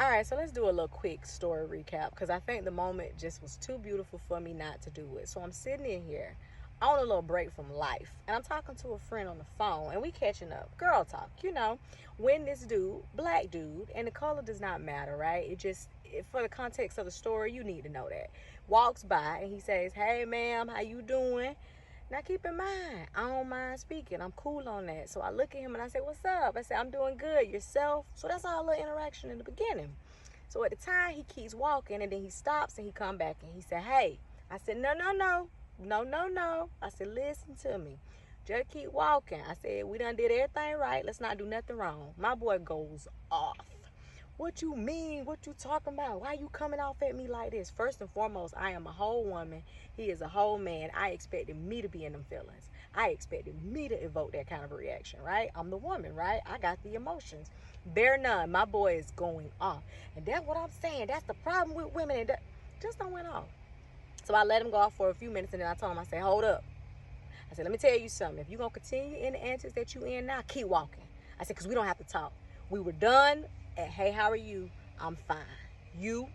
All right, so let's do a little quick story recap because I think the moment just was too beautiful for me not to do it. So I'm sitting in here on a little break from life, and I'm talking to a friend on the phone, and we catching up, girl talk, when this dude, black dude, and the color does not matter, right? For the context of the story, you need to know that, walks by and he says, "Hey ma'am, how you doing?" Now keep in mind, I don't mind speaking. I'm cool on that. So I look at him and I say, "What's up?" I say, "I'm doing good. Yourself?" So that's our little interaction in the beginning. So at the time, he keeps walking and then he stops and he come back and he said, "Hey." I said, "No, no, no. No, no, no." I said, "Listen to me. Just keep walking." I said, "We done did everything right. Let's not do nothing wrong." My boy goes off. "What you mean? What you talking about? Why you coming off at me like this?" First and foremost, I am a whole woman. He is a whole man. I expected me to be in them feelings. I expected me to evoke that kind of a reaction, right? I'm the woman, right? I got the emotions. Bear none. My boy is going off. And that's what I'm saying. That's the problem with women. And just don't went off. So I let him go off for a few minutes and then I told him, I said, "Hold up." I said, "Let me tell you something. If you're going to continue in the antics that you in now, keep walking." I said, "Because we don't have to talk. We were done at, hey, how are you? I'm fine. You?"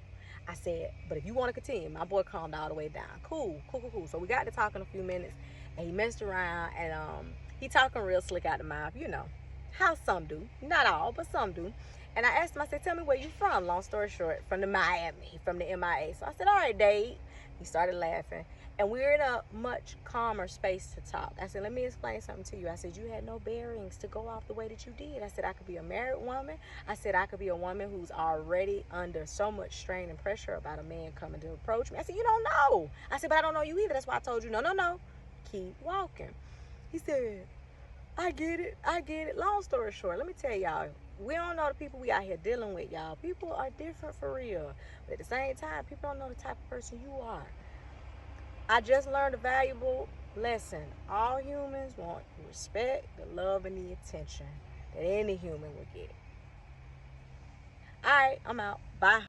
I said, "But if you want to continue," my boy calmed all the way down. Cool, cool, cool, cool. So we got to talking a few minutes and he messed around and he talking real slick out the mouth, how some do. Not all, but some do. And I asked him, I said, "Tell me where you from." Long story short, from the Miami, from the MIA. So I said, "All right, Dave." He started laughing. And we're in a much calmer space to talk. I said, "Let me explain something to you." I said, "You had no bearings to go off the way that you did." I said, "I could be a married woman." I said, "I could be a woman who's already under so much strain and pressure about a man coming to approach me." I said, "You don't know." I said, "But I don't know you either. That's why I told you, no, no, no. Keep walking." He said, "I get it. I get it." Long story short, let me tell y'all, we don't know the people we out here dealing with, y'all. People are different for real. But at the same time, people don't know the type of person you are. I just learned a valuable lesson. All humans want respect, the love, and the attention that any human would get. All right, I'm out. Bye.